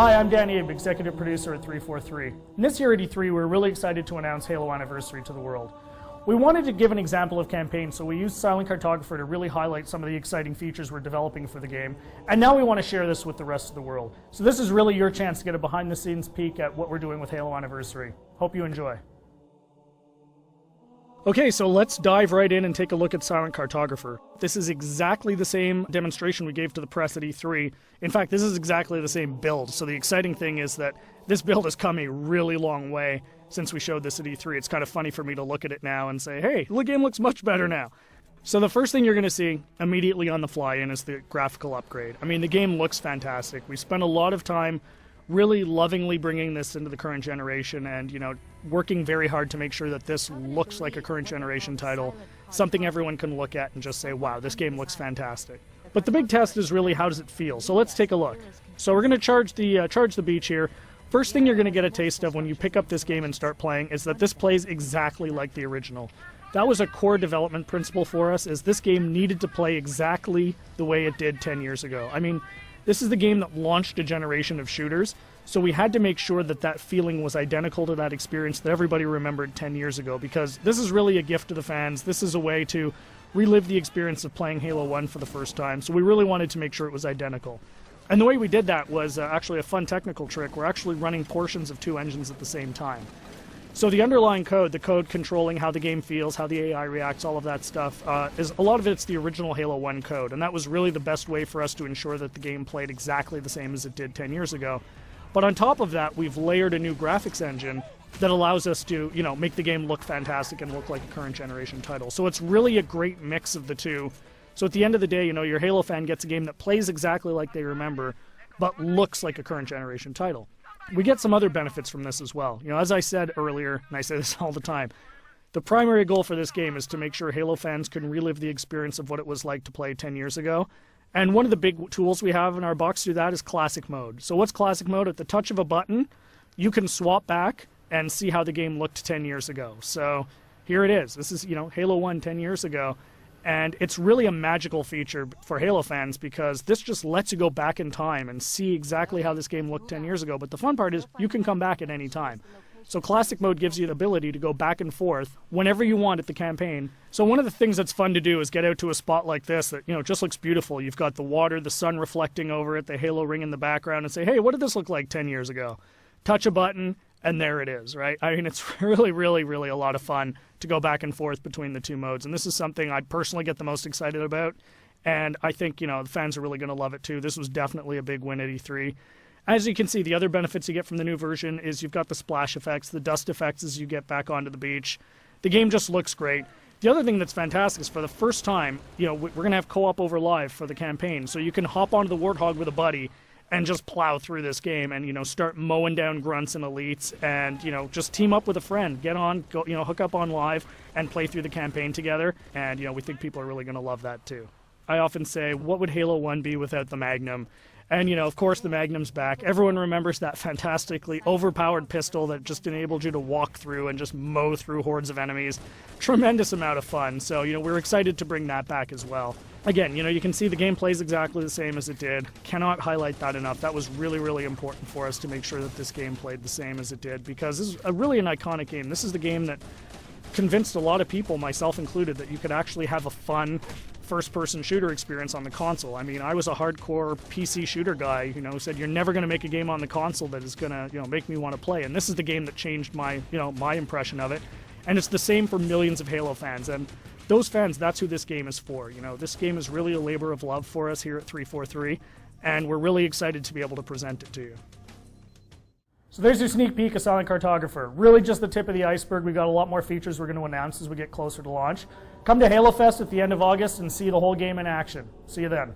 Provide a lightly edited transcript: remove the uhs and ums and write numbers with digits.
Hi, I'm Dan Abe, Executive Producer at 343. And this year at E3, we're really excited to announce Halo Anniversary to the world. We wanted to give an example of campaign, so we used Silent Cartographer to really highlight some of the exciting features we're developing for the game. And now we want to share this with the rest of the world. So this is really your chance to get a behind-the-scenes peek at what we're doing with Halo Anniversary. Hope you enjoy. Okay, so let's dive right in and take a look at Silent Cartographer. This is exactly the same demonstration we gave to the press at E3. In fact, this is exactly the same build. So the exciting thing is that this build has come a really long way since we showed this at E3. It's kind of funny for me to look at it now and say, hey, the game looks much better now. So the first thing you're going to see immediately on the fly-in is the graphical upgrade. I mean, the game looks fantastic. We spent a lot of time really lovingly bringing this into the current generation and, working very hard to make sure that this looks like a current generation title, something everyone can look at and just say, wow, this game looks fantastic. But the big test is really, how does it feel? So let's take a look. So we're going to charge the beach here. First thing you're going to get a taste of when you pick up this game and start playing is that this plays exactly like the original. That was a core development principle for us, is this game needed to play exactly the way it did 10 years ago. I mean, this is the game that launched a generation of shooters, so we had to make sure that that feeling was identical to that experience that everybody remembered 10 years ago, because this is really a gift to the fans. This is a way to relive the experience of playing Halo 1 for the first time, so we really wanted to make sure it was identical. And the way we did that was actually a fun technical trick. We're actually running portions of two engines at the same time. So the underlying code, the code controlling how the game feels, how the AI reacts, all of that stuff, is a lot of it's the original Halo 1 code, and that was really the best way for us to ensure that the game played exactly the same as it did 10 years ago. But on top of that, we've layered a new graphics engine that allows us to, make the game look fantastic and look like a current generation title. So it's really a great mix of the two. So at the end of the day, your Halo fan gets a game that plays exactly like they remember, but looks like a current generation title. We get some other benefits from this as well. As I said earlier, and I say this all the time, the primary goal for this game is to make sure Halo fans can relive the experience of what it was like to play 10 years ago. And one of the big tools we have in our box to do that is Classic Mode. So what's Classic Mode? At the touch of a button, you can swap back and see how the game looked 10 years ago. So here it is. This is, Halo 1 10 years ago. And it's really a magical feature for Halo fans, because this just lets you go back in time and see exactly how this game looked 10 years ago. But the fun part is you can come back at any time. So Classic Mode gives you the ability to go back and forth whenever you want at the campaign. So one of the things that's fun to do is get out to a spot like this that, just looks beautiful. You've got the water, the sun reflecting over it, the Halo ring in the background, and say, hey, what did this look like 10 years ago? Touch a button, and there it is, right? I mean, it's really, really, really a lot of fun to go back and forth between the two modes. And this is something I personally get the most excited about. And I think, the fans are really going to love it too. This was definitely a big win at E3. As you can see, the other benefits you get from the new version is you've got the splash effects, the dust effects as you get back onto the beach. The game just looks great. The other thing that's fantastic is, for the first time, we're going to have co-op over live for the campaign. So you can hop onto the Warthog with a buddy and just plow through this game and, start mowing down grunts and elites and, just team up with a friend. Get on, go, hook up on live and play through the campaign together. And, we think people are really going to love that too. I often say, what would Halo 1 be without the Magnum? And, of course, the Magnum's back. Everyone remembers that fantastically overpowered pistol that just enabled you to walk through and just mow through hordes of enemies. Tremendous amount of fun. So, we're excited to bring that back as well. Again, you can see the game plays exactly the same as it did. Cannot highlight that enough. That was really, really important for us to make sure that this game played the same as it did, because this is really an iconic game. This is the game that convinced a lot of people, myself included, that you could actually have a fun first-person shooter experience on the console. I mean, I was a hardcore PC shooter guy, who said you're never going to make a game on the console that is going to, make me want to play. And this is the game that changed my, my impression of it. And it's the same for millions of Halo fans. And those fans, that's who this game is for. This game is really a labor of love for us here at 343, and we're really excited to be able to present it to you. So there's your sneak peek of Silent Cartographer. Really just the tip of the iceberg. We've got a lot more features we're going to announce as we get closer to launch. Come to Halo Fest at the end of August and see the whole game in action. See you then.